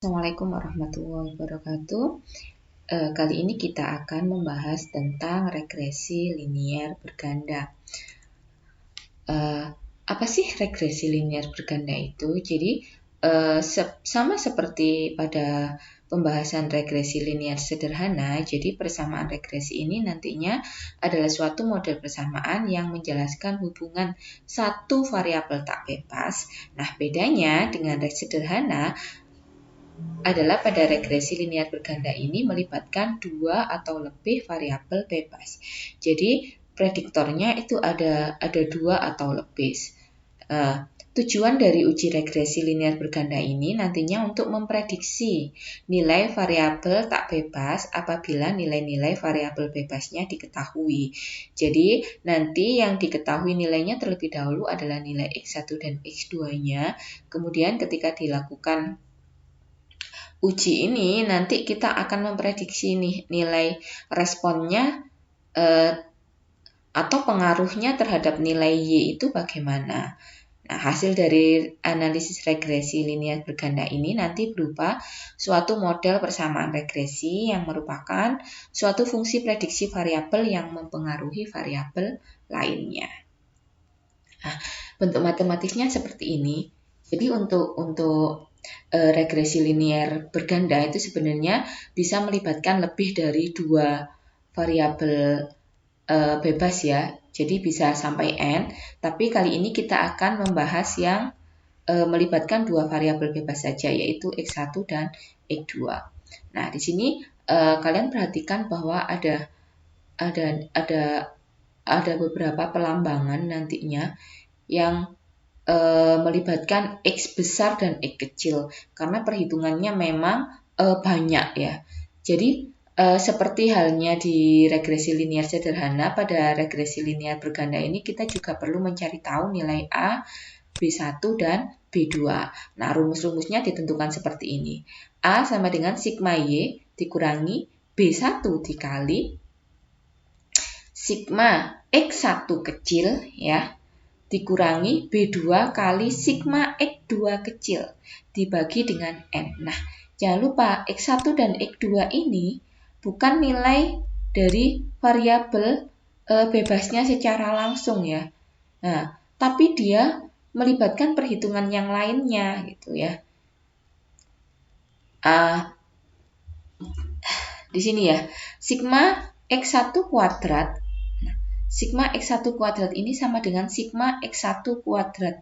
Assalamualaikum warahmatullahi wabarakatuh. Kali ini kita akan membahas tentang regresi linier berganda. Apa sih regresi linier berganda itu? Jadi sama seperti pada pembahasan regresi linier sederhana, jadi persamaan regresi ini nantinya adalah suatu model persamaan yang menjelaskan hubungan satu variabel tak bebas. Nah, bedanya dengan regresi sederhana adalah pada regresi linier berganda ini melibatkan dua atau lebih variabel bebas. Jadi prediktornya itu ada dua atau lebih. Tujuan dari uji regresi linier berganda ini nantinya untuk memprediksi nilai variabel tak bebas apabila nilai-nilai variabel bebasnya diketahui. Jadi nanti yang diketahui nilainya terlebih dahulu adalah nilai X1 dan X2-nya. Kemudian ketika dilakukan uji ini nanti kita akan memprediksi nih nilai responnya atau pengaruhnya terhadap nilai Y itu bagaimana. Nah, hasil dari analisis regresi linier berganda ini nanti berupa suatu model persamaan regresi yang merupakan suatu fungsi prediksi variabel yang mempengaruhi variabel lainnya. Nah, bentuk matematisnya seperti ini. Jadi untuk regresi linier berganda itu sebenarnya bisa melibatkan lebih dari dua variabel bebas ya. Jadi bisa sampai N, tapi kali ini kita akan membahas yang melibatkan dua variabel bebas saja, yaitu X1 dan X2. Nah, di sini kalian perhatikan bahwa ada beberapa pelambangan nantinya yang melibatkan X besar dan X kecil karena perhitungannya memang banyak ya. Jadi seperti halnya di regresi linier sederhana, pada regresi linier berganda ini kita juga perlu mencari tahu nilai A, B1 dan B2. Nah, rumus-rumusnya ditentukan seperti ini. A sama dengan sigma Y dikurangi B1 dikali sigma X1 kecil ya, dikurangi B2 kali sigma X2 kecil dibagi dengan N. Nah, jangan lupa X1 dan X2 ini bukan nilai dari variabel bebasnya secara langsung ya. Nah, tapi dia melibatkan perhitungan yang lainnya gitu ya. Di sini ya, sigma X1 kuadrat. Sigma X1 kuadrat ini sama dengan sigma X1 kuadrat.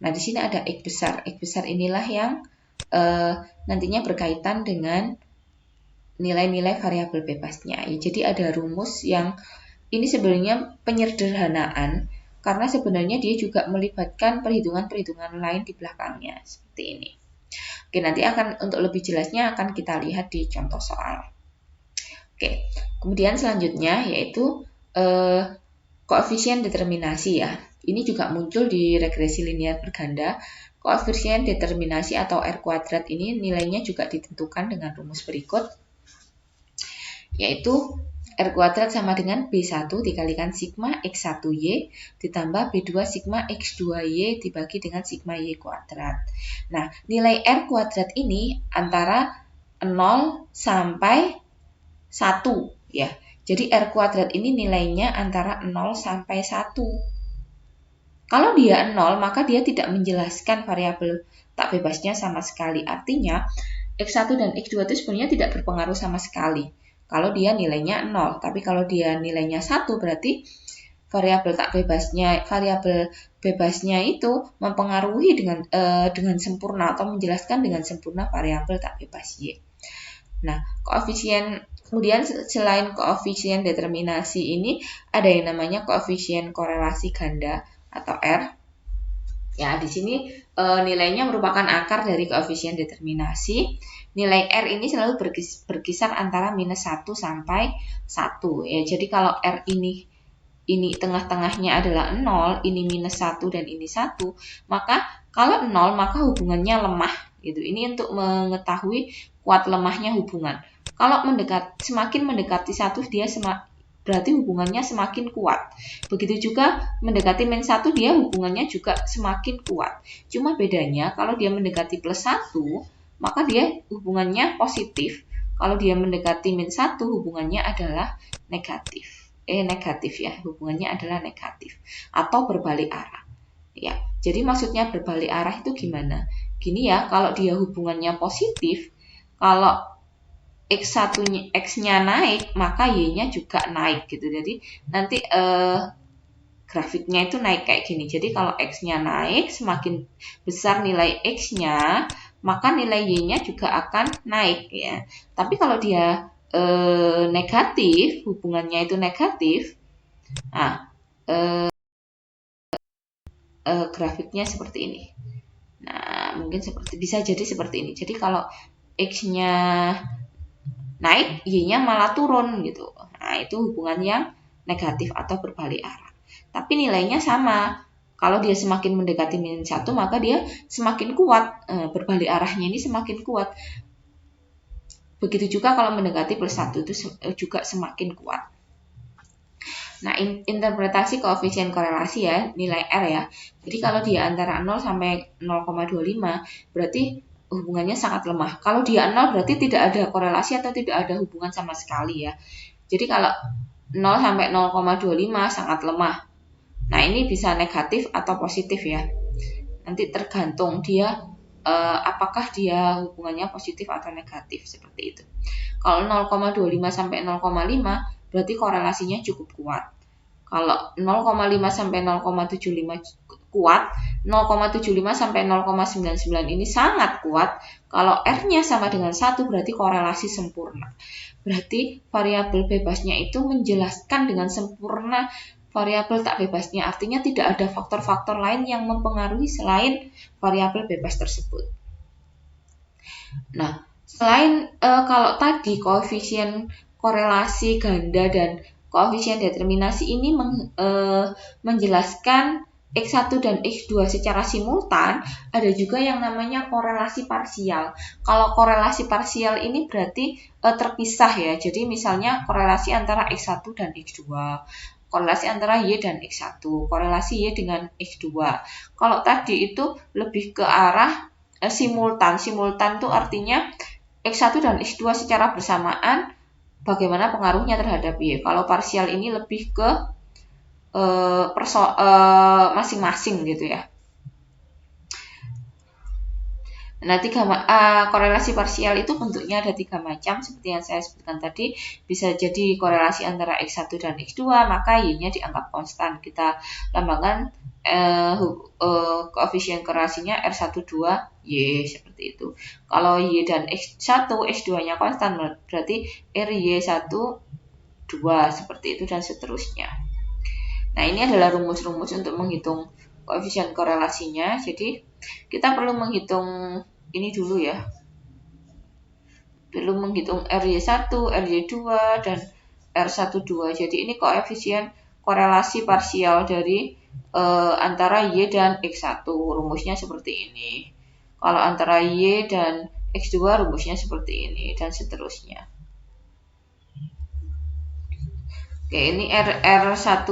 Nah, di sini ada X besar. X besar inilah yang nantinya berkaitan dengan nilai-nilai variabel bebasnya. Ya, jadi ada rumus yang ini sebenarnya penyederhanaan karena sebenarnya dia juga melibatkan perhitungan-perhitungan lain di belakangnya seperti ini. Oke, nanti untuk lebih jelasnya akan kita lihat di contoh soal. Oke, kemudian selanjutnya yaitu koefisien determinasi ya. Ini juga muncul di regresi linier berganda. Koefisien determinasi atau R kuadrat ini nilainya juga ditentukan dengan rumus berikut. Yaitu R kuadrat sama dengan B1 dikalikan sigma X1Y ditambah B2 sigma X2Y dibagi dengan sigma Y kuadrat. Nah, nilai R kuadrat ini antara 0 sampai 1 ya. Jadi R kuadrat ini nilainya antara 0 sampai 1. Kalau dia 0, maka dia tidak menjelaskan variabel tak bebasnya sama sekali. Artinya, X1 dan X2 itu sebenarnya tidak berpengaruh sama sekali. Kalau dia nilainya 0, tapi kalau dia nilainya 1 berarti variabel bebasnya itu mempengaruhi dengan sempurna atau menjelaskan dengan sempurna variabel tak bebas Y. Nah, kemudian selain koefisien determinasi ini ada yang namanya koefisien korelasi ganda atau R. Ya, di sini nilainya merupakan akar dari koefisien determinasi. Nilai R ini selalu berkisar antara minus 1 sampai 1. Ya, jadi kalau R ini tengah-tengahnya adalah 0, ini minus 1 dan ini 1, maka kalau 0 maka hubungannya lemah gitu. Ini untuk mengetahui kuat lemahnya hubungan. Kalau semakin mendekati 1 dia berarti hubungannya semakin kuat. Begitu juga mendekati min 1 dia hubungannya juga semakin kuat. Cuma bedanya kalau dia mendekati plus 1 maka dia hubungannya positif. Kalau dia mendekati min 1, hubungannya adalah negatif. Negatif ya, hubungannya adalah negatif. Atau berbalik arah. Ya, jadi maksudnya berbalik arah itu gimana? Gini ya, kalau dia hubungannya positif, kalau X-nya naik, maka Y-nya juga naik gitu. Jadi nanti grafiknya itu naik kayak gini. Jadi kalau X-nya naik, semakin besar nilai X-nya, maka nilai Y-nya juga akan naik ya. Tapi kalau dia negatif, hubungannya itu negatif, nah grafiknya seperti ini. Nah, mungkin bisa jadi seperti ini. Jadi kalau X-nya naik, Y-nya malah turun gitu. Nah, itu hubungan yang negatif atau berbalik arah. Tapi nilainya sama. Kalau dia semakin mendekati min 1, maka dia semakin kuat. Berbalik arahnya ini semakin kuat. Begitu juga kalau mendekati plus 1 itu juga semakin kuat. Nah, interpretasi koefisien korelasi ya, nilai R ya. Jadi kalau dia antara 0 sampai 0,25, berarti hubungannya sangat lemah. Kalau dia 0 berarti tidak ada korelasi atau tidak ada hubungan sama sekali ya. Jadi kalau 0 sampai 0,25 sangat lemah. Nah, ini bisa negatif atau positif ya. Nanti tergantung dia apakah dia hubungannya positif atau negatif seperti itu. Kalau 0,25 sampai 0,5 berarti korelasinya cukup kuat. Kalau 0,5 sampai 0,75 kuat, 0,75 sampai 0,99 ini sangat kuat. Kalau R-nya sama dengan 1 berarti korelasi sempurna. Berarti variabel bebasnya itu menjelaskan dengan sempurna variabel tak bebasnya. Artinya tidak ada faktor-faktor lain yang mempengaruhi selain variabel bebas tersebut. Nah, selain kalau tadi koefisien korelasi ganda dan koefisien determinasi ini menjelaskan X1 dan X2 secara simultan, ada juga yang namanya korelasi parsial. Kalau korelasi parsial ini berarti terpisah ya. Jadi misalnya korelasi antara X1 dan X2, korelasi antara Y dan X1, korelasi Y dengan X2. Kalau tadi itu lebih ke arah simultan. Simultan itu artinya X1 dan X2 secara bersamaan, bagaimana pengaruhnya terhadap Y. Kalau parsial ini lebih ke masing-masing gitu ya. Nah, korelasi parsial itu bentuknya ada 3 macam seperti yang saya sebutkan tadi. Bisa jadi korelasi antara X1 dan X2, maka Y-nya dianggap konstan. Kita lambangkan koefisien korelasinya R12Y seperti itu. Kalau Y dan X1, X2-nya konstan berarti RY1 2 seperti itu dan seterusnya. Nah, ini adalah rumus-rumus untuk menghitung koefisien korelasinya. Jadi kita perlu menghitung ini dulu ya. Perlu menghitung RY1, RY2 dan R12. Jadi ini koefisien korelasi parsial dari antara Y dan X1. Rumusnya seperti ini. Kalau antara Y dan X2 rumusnya seperti ini dan seterusnya. Oke, ini R1,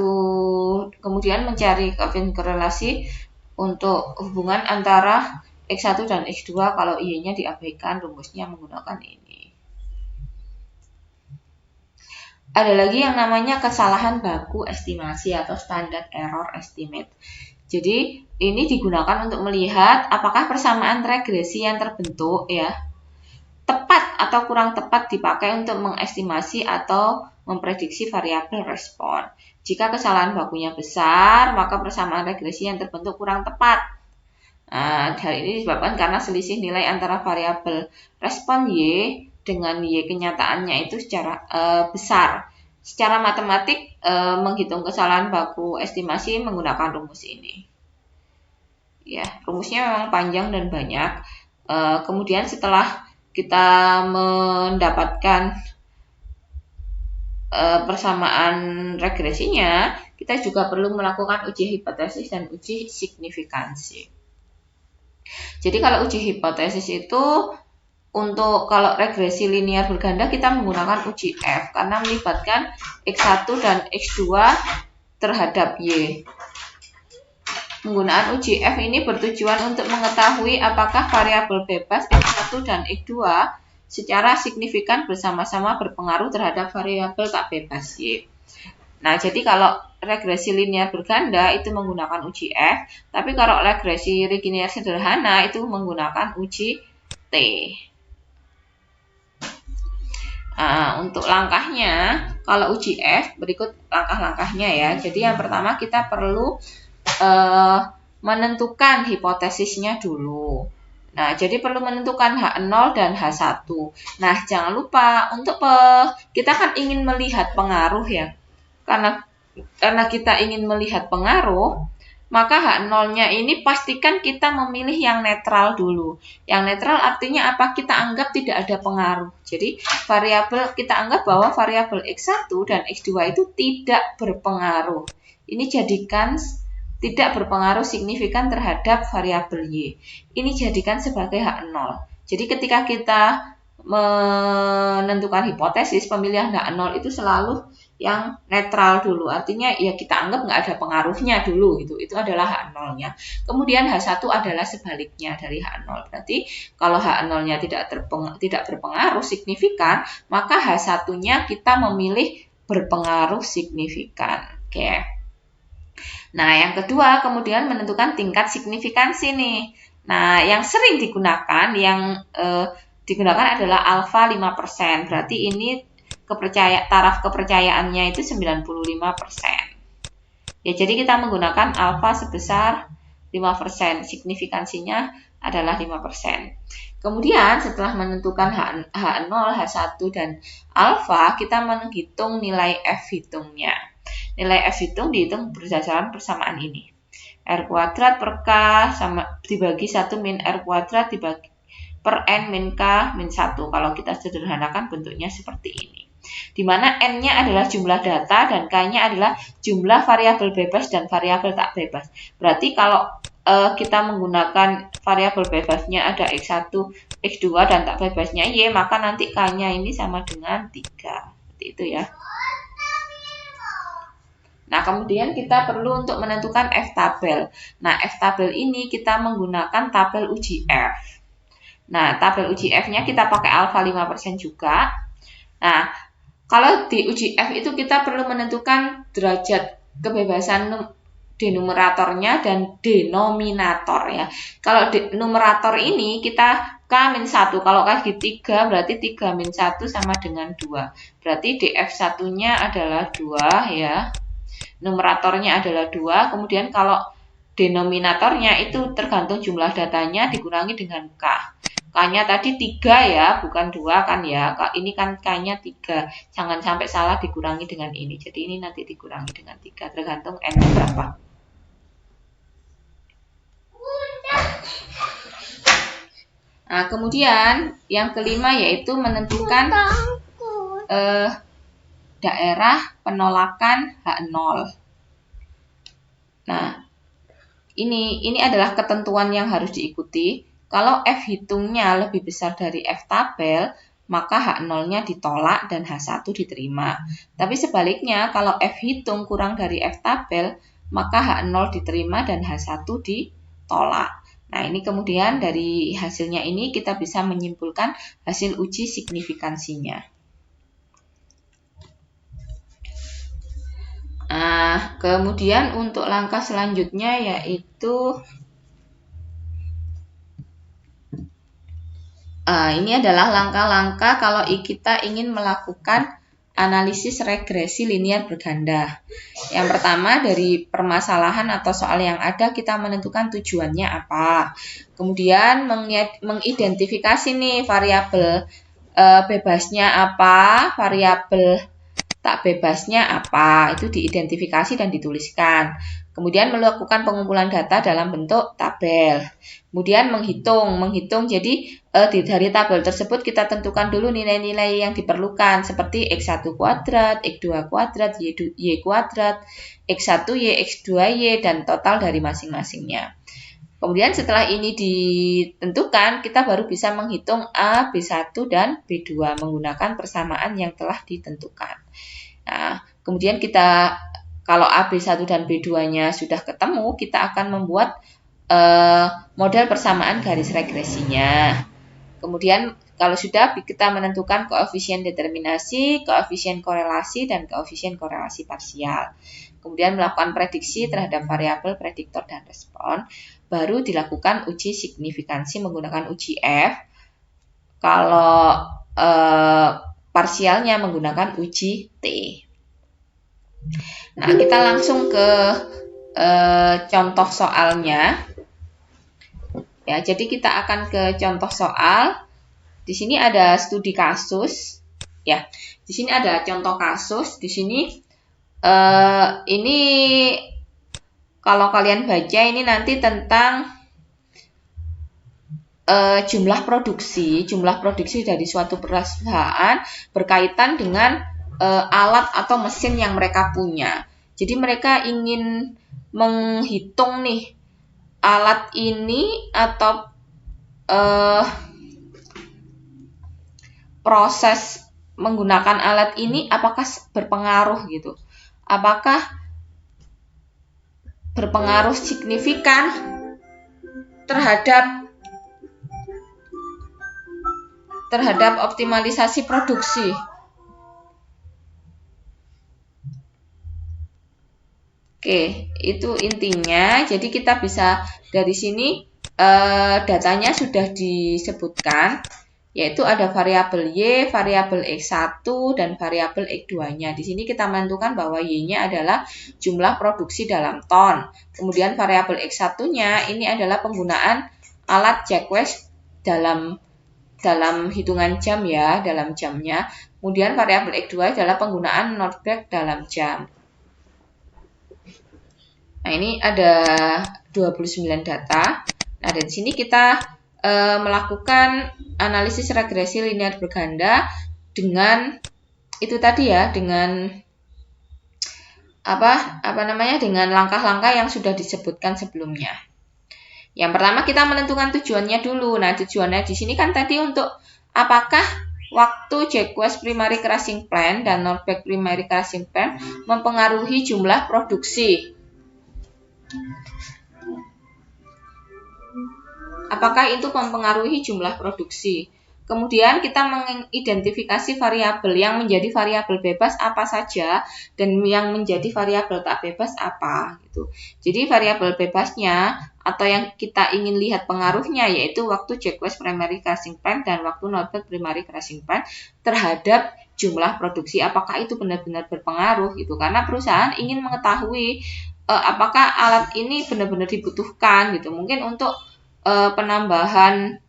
kemudian mencari koefisien korelasi untuk hubungan antara X1 dan X2 kalau Y-nya diabaikan, rumusnya menggunakan ini. Ada lagi yang namanya kesalahan baku estimasi atau standard error estimate. Jadi, ini digunakan untuk melihat apakah persamaan regresi yang terbentuk ya tepat atau kurang tepat dipakai untuk mengestimasi atau memprediksi variabel respon. Jika kesalahan bakunya besar, maka persamaan regresi yang terbentuk kurang tepat. Nah, hal ini disebabkan karena selisih nilai antara variabel respon Y dengan Y kenyataannya itu secara besar. Secara matematik, menghitung kesalahan baku estimasi menggunakan rumus ini. Ya, rumusnya memang panjang dan banyak. Kemudian setelah kita mendapatkan persamaan regresinya, kita juga perlu melakukan uji hipotesis dan uji signifikansi. Jadi kalau uji hipotesis itu untuk kalau regresi linear berganda kita menggunakan uji F karena melibatkan X1 dan X2 terhadap Y. penggunaan uji F ini bertujuan untuk mengetahui apakah variabel bebas X1 dan X2 secara signifikan bersama-sama berpengaruh terhadap variabel tak bebas Y. Nah, jadi kalau regresi linear berganda itu menggunakan uji F, tapi kalau regresi linear sederhana itu menggunakan uji T. Nah, untuk langkahnya, kalau uji F, berikut langkah-langkahnya ya. Jadi yang pertama kita perlu menentukan hipotesisnya dulu. Nah, jadi perlu menentukan H0 dan H1. Nah, jangan lupa untuk kita kan ingin melihat pengaruh ya. Karena kita ingin melihat pengaruh, maka H0-nya ini pastikan kita memilih yang netral dulu. Yang netral artinya apa? Kita anggap tidak ada pengaruh. Jadi variabel kita anggap bahwa variabel X1 dan X2 itu tidak berpengaruh. Ini jadikan tidak berpengaruh signifikan terhadap variabel Y. Ini jadikan sebagai H0. Jadi ketika kita menentukan hipotesis, pemilihan H0 itu selalu yang netral dulu, artinya ya kita anggap nggak ada pengaruhnya dulu gitu. Itu adalah H0-nya. Kemudian H1 adalah sebaliknya dari H0. Berarti kalau H0-nya tidak berpengaruh signifikan, maka H1-nya kita memilih berpengaruh signifikan. Oke. Nah, yang kedua kemudian menentukan tingkat signifikansi nih. Nah, yang sering digunakan digunakan adalah alfa 5%. Berarti ini taraf kepercayaannya itu 95%. Ya, jadi kita menggunakan alfa sebesar 5%, signifikansinya adalah 5%. Kemudian setelah menentukan H0, H1 dan alfa, kita menghitung nilai F hitungnya. Nilai F hitung dihitung berdasarkan persamaan ini. R kuadrat per K sama dibagi 1 min R kuadrat dibagi per N min K min 1. Kalau kita sederhanakan bentuknya seperti ini. Di mana N-nya adalah jumlah data dan K-nya adalah jumlah variabel bebas dan variabel tak bebas. Berarti kalau kita menggunakan variabel bebasnya ada X1, X2 dan tak bebasnya Y, maka nanti K-nya ini sama dengan 3. Seperti itu ya. Nah, kemudian kita perlu untuk menentukan F-tabel. Nah, F-tabel ini kita menggunakan tabel uji F. Nah, tabel uji F-nya kita pakai alfa 5% juga. Nah, kalau di uji F itu kita perlu menentukan derajat kebebasan denumeratornya dan denominator ya. Kalau numerator ini kita K-1. Kalau K 3 berarti 3-1 sama dengan 2. Berarti df1-nya adalah 2 ya. Numeratornya adalah 2, kemudian kalau denominatornya itu tergantung jumlah datanya dikurangi dengan K. K-nya tadi 3 ya, bukan 2 kan ya. Ini kan K-nya 3. Jangan sampai salah dikurangi dengan ini. Jadi ini nanti dikurangi dengan 3, tergantung N-nya berapa. Nah, kemudian yang kelima yaitu menentukan daerah penolakan H0. Nah, ini adalah ketentuan yang harus diikuti. Kalau F hitungnya lebih besar dari F tabel, maka H0-nya ditolak dan H1 diterima. Tapi sebaliknya, kalau F hitung kurang dari F tabel, maka H0 diterima dan H1 ditolak. Nah, ini kemudian dari hasilnya ini kita bisa menyimpulkan hasil uji signifikansinya. Nah, kemudian untuk langkah selanjutnya yaitu ini adalah langkah-langkah kalau kita ingin melakukan analisis regresi linear berganda. Yang pertama dari permasalahan atau soal yang ada kita menentukan tujuannya apa. Kemudian mengidentifikasi nih variabel bebasnya apa, variabel tak bebasnya apa, itu diidentifikasi dan dituliskan. Kemudian melakukan pengumpulan data dalam bentuk tabel. Kemudian menghitung. Jadi dari tabel tersebut kita tentukan dulu nilai-nilai yang diperlukan seperti X1 kuadrat, X2 kuadrat, Y kuadrat, X1Y, X2Y, dan total dari masing-masingnya. Kemudian setelah ini ditentukan, kita baru bisa menghitung A, B1, dan B2 menggunakan persamaan yang telah ditentukan. Nah, kemudian kita Kalau A, B1 dan B2-nya sudah ketemu, kita akan membuat model persamaan garis regresinya. Kemudian kalau sudah, kita menentukan koefisien determinasi, koefisien korelasi, dan koefisien korelasi parsial. Kemudian melakukan prediksi terhadap variabel prediktor dan respon. Baru dilakukan uji signifikansi menggunakan uji F. Kalau parsialnya menggunakan uji T. Nah, kita langsung ke contoh soalnya. Ya, jadi kita akan ke contoh soal. Di sini ada studi kasus. Ya, di sini ada contoh kasus. Di sini ini kalau kalian baca ini nanti tentang jumlah produksi dari suatu perusahaan berkaitan dengan alat atau mesin yang mereka punya. Jadi mereka ingin menghitung nih alat ini atau proses menggunakan alat ini apakah berpengaruh gitu. Apakah berpengaruh signifikan terhadap optimalisasi produksi. Oke, itu intinya. Jadi kita bisa dari sini datanya sudah disebutkan, yaitu ada variabel Y, variabel X1, dan variabel X2-nya. Di sini kita menentukan bahwa Y-nya adalah jumlah produksi dalam ton. Kemudian variabel X1-nya ini adalah penggunaan alat Jacques dalam hitungan jam ya, dalam jamnya. Kemudian variabel X2 adalah penggunaan Nordberg dalam jam. Nah, ini ada 29 data. Nah, dari sini kita melakukan analisis regresi linear berganda dengan itu tadi ya, dengan dengan langkah-langkah yang sudah disebutkan sebelumnya. Yang pertama kita menentukan tujuannya dulu. Nah, tujuannya di sini kan tadi untuk apakah waktu Jacques primary crushing plan dan Nordberg primary crushing plan mempengaruhi jumlah produksi. Apakah itu mempengaruhi jumlah produksi? Kemudian kita mengidentifikasi variabel yang menjadi variabel bebas apa saja dan yang menjadi variabel tak bebas apa gitu. Jadi variabel bebasnya atau yang kita ingin lihat pengaruhnya yaitu waktu Jacques primary crushing plan dan waktu Nordberg primary crushing plan terhadap jumlah produksi. Apakah itu benar-benar berpengaruh gitu? Karena perusahaan ingin mengetahui apakah alat ini benar-benar dibutuhkan gitu. Mungkin untuk penambahan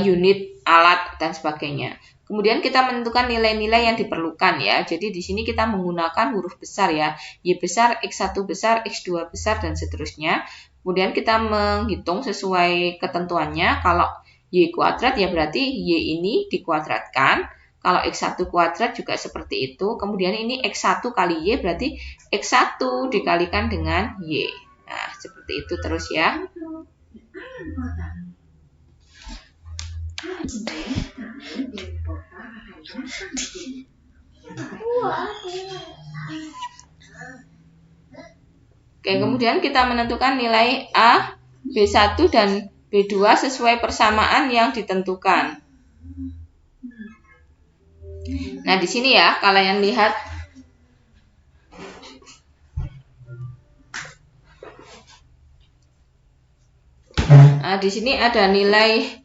unit alat dan sebagainya. Kemudian kita menentukan nilai-nilai yang diperlukan ya. Jadi di sini kita menggunakan huruf besar ya. Y besar, X1 besar, X2 besar dan seterusnya. Kemudian kita menghitung sesuai ketentuannya. Kalau Y kuadrat ya berarti Y ini dikuadratkan. Kalau X1 kuadrat juga seperti itu. Kemudian ini X1 kali Y berarti X1 dikalikan dengan Y. Nah, seperti itu terus ya. Oke, kemudian kita menentukan nilai A, B1 dan B2 sesuai persamaan yang ditentukan. Nah, di sini ya, kalian lihat di sini ada nilai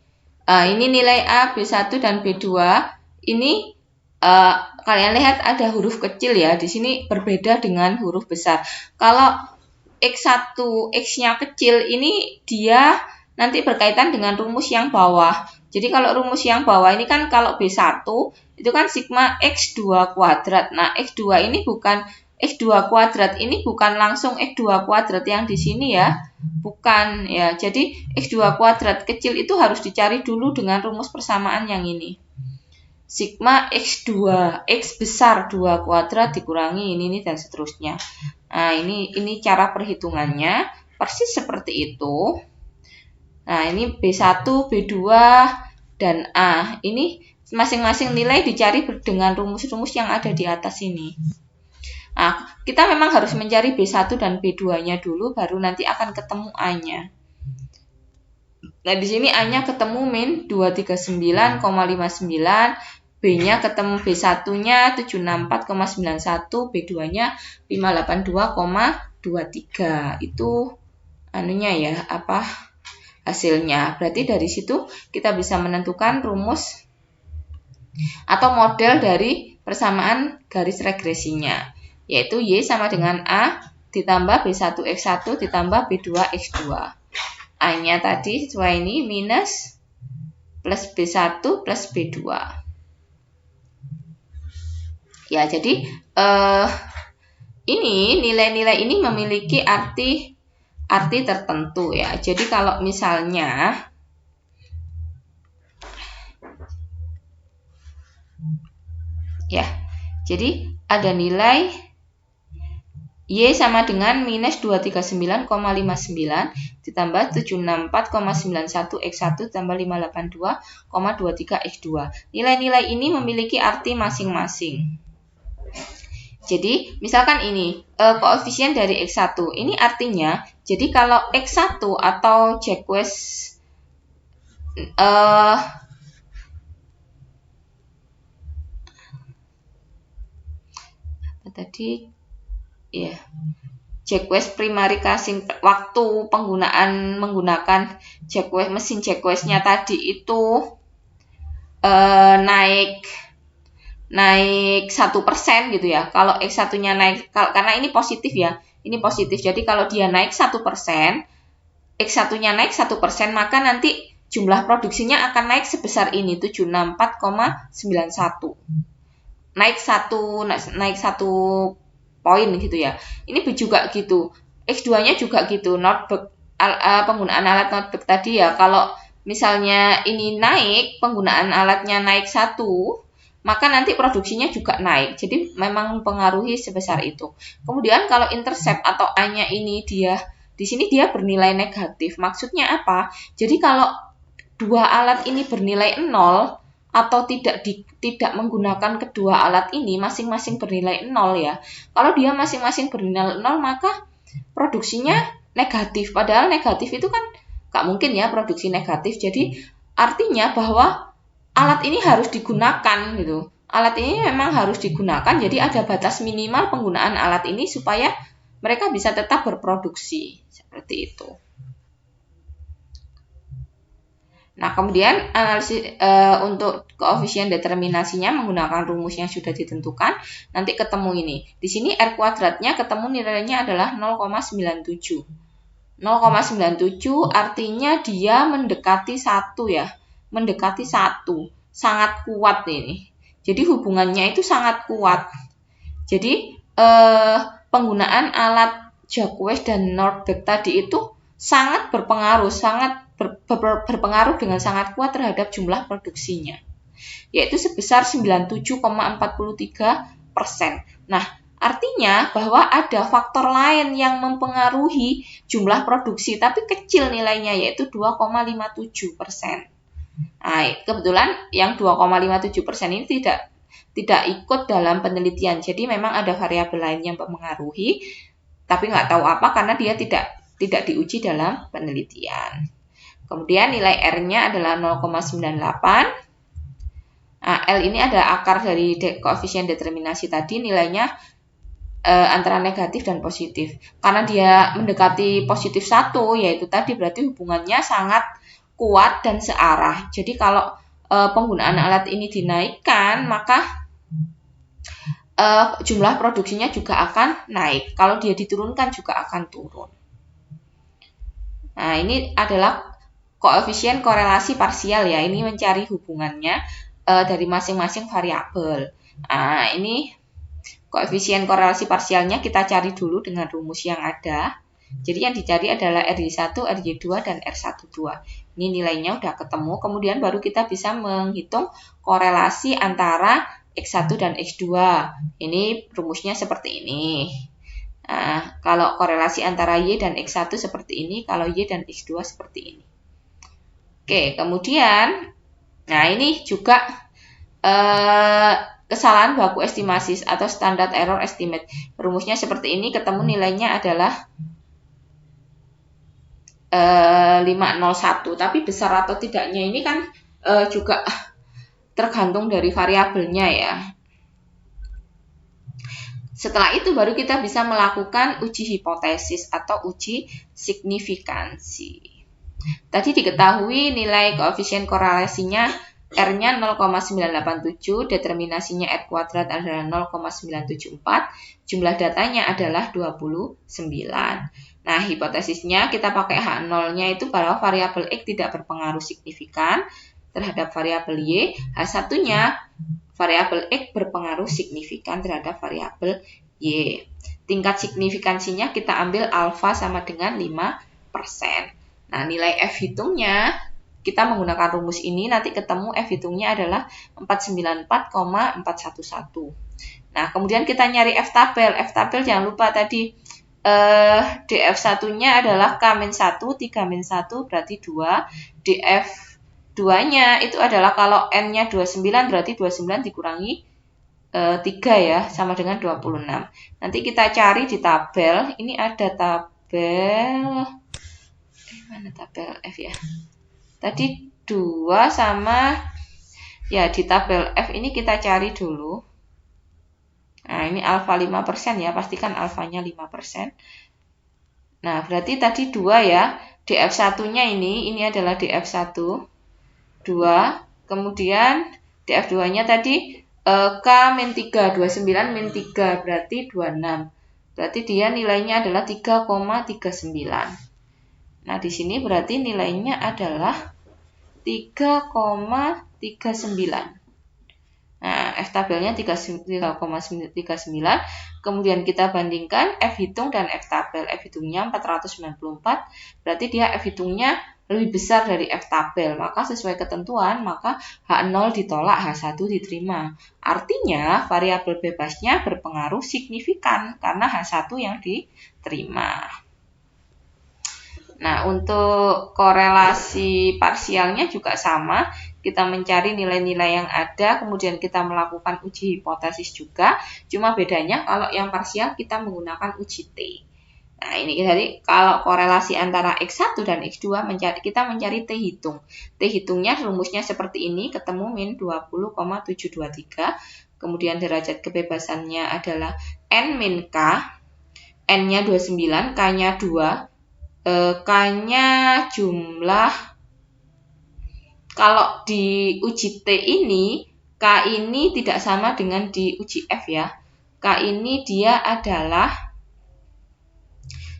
ini nilai A, B1 dan B2. Ini kalian lihat ada huruf kecil ya. Di sini berbeda dengan huruf besar. Kalau X1, X-nya kecil ini dia nanti berkaitan dengan rumus yang bawah. Jadi kalau rumus yang bawah ini kan kalau B1 itu kan sigma X2 kuadrat. Nah, X2 ini bukan X2 kuadrat, ini bukan langsung X2 kuadrat yang di sini ya. Bukan ya. Jadi X2 kuadrat kecil itu harus dicari dulu dengan rumus persamaan yang ini. Sigma X2, X besar 2 kuadrat dikurangi ini dan seterusnya. Nah, ini cara perhitungannya persis seperti itu. Nah, ini B1, B2 dan A. Ini masing-masing nilai dicari dengan rumus-rumus yang ada di atas ini. Nah, kita memang harus mencari B1 dan B2-nya dulu, baru nanti akan ketemu A-nya. Nah, di sini A-nya ketemu min 239,59, B-nya ketemu B1-nya 764,91, B2-nya 582,23. Itu anunya ya, hasilnya. Berarti dari situ kita bisa menentukan rumus atau model dari persamaan garis regresinya, yaitu Y sama dengan A ditambah B1X1 ditambah B2X2. A-nya tadi sesuai ini minus plus B1 plus B2. Ya, jadi ini nilai-nilai ini memiliki arti tertentu ya. Jadi kalau misalnya ya, jadi ada nilai Y sama dengan minus 239,59 ditambah 764,91 X1 tambah 582,23 X2. Nilai-nilai ini memiliki arti masing-masing. Jadi, misalkan ini koefisien dari X1. Ini artinya, jadi kalau X1 atau Jacques Jacques primary casing, waktu menggunakan Jacques, mesin Jacques-nya tadi itu naik 1% gitu ya. Kalau X1-nya naik, karena ini positif ya, ini positif. Jadi kalau dia naik 1%, X1-nya naik 1%, maka nanti jumlah produksinya akan naik sebesar ini, 764,91. Naik satu poin gitu ya. Ini juga gitu. X2-nya juga gitu. Penggunaan alat notebook tadi ya. Kalau misalnya ini naik, penggunaan alatnya naik 1, maka nanti produksinya juga naik. Jadi memang mempengaruhi sebesar itu. Kemudian kalau intercept atau A-nya ini di sini dia bernilai negatif. Maksudnya apa? Jadi kalau dua alat ini bernilai 0 atau tidak menggunakan kedua alat ini, masing-masing bernilai 0 ya. Kalau dia masing-masing bernilai 0, maka produksinya negatif. Padahal negatif itu kan nggak mungkin ya produksi negatif. Jadi artinya bahwa alat ini harus digunakan gitu. Alat ini memang harus digunakan, jadi ada batas minimal penggunaan alat ini supaya mereka bisa tetap berproduksi. Seperti itu. Nah, kemudian analisis untuk koefisien determinasinya menggunakan rumus yang sudah ditentukan, nanti ketemu ini. Di sini R kuadratnya ketemu nilainya adalah 0,97. 0,97 artinya dia mendekati 1 ya. Mendekati 1. Sangat kuat ini. Jadi hubungannya itu sangat kuat. Jadi penggunaan alat Jacques dan Nordbeck tadi itu sangat berpengaruh, berpengaruh dengan sangat kuat terhadap jumlah produksinya, yaitu sebesar 97,43%. Nah, artinya bahwa ada faktor lain yang mempengaruhi jumlah produksi, tapi kecil nilainya, yaitu 2,57%. Nah, kebetulan yang 2,57% ini tidak ikut dalam penelitian, jadi memang ada variabel lain yang mempengaruhi, tapi nggak tahu apa karena dia tidak diuji dalam penelitian. Kemudian nilai R-nya adalah 0,98. Nah, L ini adalah akar dari koefisien determinasi tadi, nilainya antara negatif dan positif. Karena dia mendekati positif 1, yaitu tadi berarti hubungannya sangat kuat dan searah. Jadi kalau penggunaan alat ini dinaikkan, maka jumlah produksinya juga akan naik. Kalau dia diturunkan juga akan turun. Nah, ini adalah koefisien korelasi parsial ya, ini mencari hubungannya dari masing-masing variabel. Nah, ini koefisien korelasi parsialnya kita cari dulu dengan rumus yang ada. Jadi yang dicari adalah RY1, RY2, dan R12. Ini nilainya udah ketemu, kemudian baru kita bisa menghitung korelasi antara X1 dan X2. Ini rumusnya seperti ini. Nah, kalau korelasi antara Y dan X1 seperti ini, kalau Y dan X2 seperti ini. Oke, kemudian, nah ini juga kesalahan baku estimasi atau standard error estimate. Rumusnya seperti ini, ketemu nilainya adalah 501. Tapi besar atau tidaknya ini kan juga tergantung dari variabelnya ya. Setelah itu baru kita bisa melakukan uji hipotesis atau uji signifikansi. Tadi diketahui nilai koefisien korelasinya R-nya 0,987, determinasinya R kuadrat adalah 0,974, jumlah datanya adalah 29. Nah, hipotesisnya kita pakai H0-nya itu bahwa variabel X tidak berpengaruh signifikan terhadap variabel Y, H1-nya variabel X berpengaruh signifikan terhadap variabel Y. Tingkat signifikansinya kita ambil alfa sama dengan 5%. Nah, nilai F hitungnya kita menggunakan rumus ini, nanti ketemu F hitungnya adalah 494,411. Nah, kemudian kita nyari F tabel. F tabel jangan lupa tadi DF1-nya adalah K-1, 3-1 berarti 2. DF2-nya itu adalah kalau N-nya 29 berarti 29 dikurangi 3 ya, sama dengan 26. Nanti kita cari di tabel. Ini ada tabel, mana tabel F ya? Tadi 2 sama, ya di tabel F ini kita cari dulu. Nah, ini alfa 5% ya, pastikan alfanya 5%. Nah, berarti tadi 2 ya, DF1-nya ini adalah DF1, 2, kemudian DF2-nya tadi K-3, 29-3, berarti 26. Berarti dia nilainya adalah 3,39. Nah, di sini berarti nilainya adalah 3,39. Nah, F tabelnya 3,39. Kemudian kita bandingkan F hitung dan F tabel. F hitungnya 494, berarti dia F hitungnya lebih besar dari F tabel. Maka sesuai ketentuan, maka H0 ditolak, H1 diterima. Artinya variabel bebasnya berpengaruh signifikan karena H1 yang diterima. Nah, untuk korelasi parsialnya juga sama. Kita mencari nilai-nilai yang ada, kemudian kita melakukan uji hipotesis juga. Cuma bedanya kalau yang parsial kita menggunakan uji T. Nah, ini jadi kalau korelasi antara X1 dan X2 kita mencari T hitung. T hitungnya rumusnya seperti ini, ketemu min 20,723. Kemudian derajat kebebasannya adalah N min K. N-nya 29, K-nya 2. K-nya jumlah, kalau di uji T ini, K ini tidak sama dengan di uji F ya. K ini dia adalah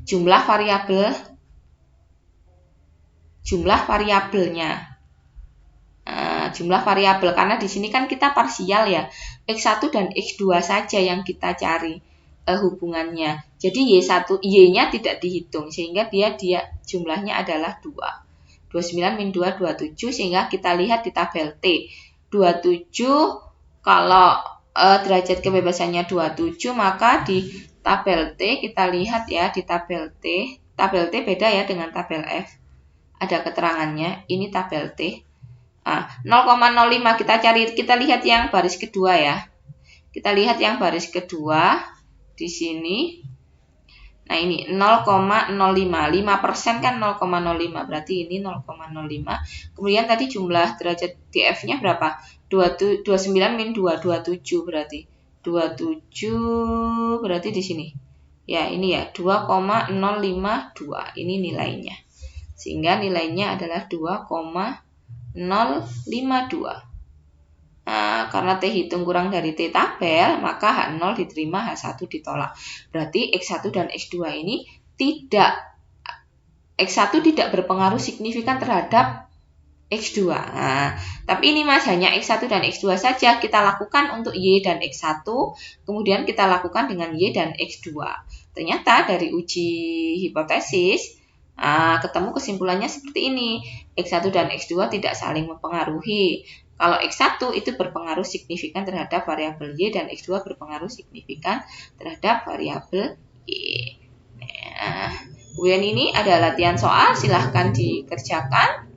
jumlah variabelnya. Jumlah variabel, karena di sini kan kita parsial ya. X1 dan X2 saja yang kita cari hubungannya. Jadi Y-nya tidak dihitung, sehingga dia jumlahnya adalah 2. 29 min 2, 27, sehingga kita lihat di tabel T. 27, kalau derajat kebebasannya 27, maka di tabel T, kita lihat ya di tabel T. Tabel T beda ya dengan tabel F. Ada keterangannya, ini tabel T. 0,05 kita lihat yang baris kedua ya. Kita lihat yang baris kedua di sini. Nah, ini 0,05. 5% kan 0,05. Berarti ini 0,05. Kemudian tadi jumlah derajat DF-nya berapa? 29 min 2, 27 berarti. 27 berarti di sini. Ya, ini ya 2,052. Ini nilainya. Sehingga nilainya adalah 2,052. Nah, karena T hitung kurang dari T tabel, maka H0 diterima, H1 ditolak. Berarti X1 dan X2 ini X1 tidak berpengaruh signifikan terhadap X2. Nah, tapi ini Mas, hanya X1 dan X2 saja kita lakukan untuk Y dan X1, kemudian kita lakukan dengan Y dan X2. Ternyata dari uji hipotesis, ketemu kesimpulannya seperti ini. X1 dan X2 tidak saling mempengaruhi. Kalau X1 itu berpengaruh signifikan terhadap variabel Y dan X2 berpengaruh signifikan terhadap variabel Y. Nah, kemudian ini ada latihan soal, silahkan dikerjakan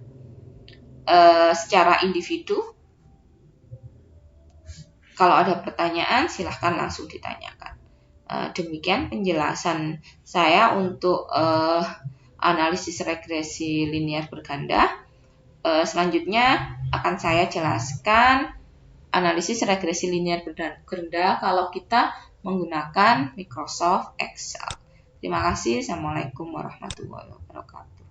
secara individu. Kalau ada pertanyaan, silahkan langsung ditanyakan. Demikian penjelasan saya untuk analisis regresi linear berganda. Selanjutnya akan saya jelaskan analisis regresi linear berganda kalau kita menggunakan Microsoft Excel. Terima kasih. Assalamualaikum warahmatullahi wabarakatuh.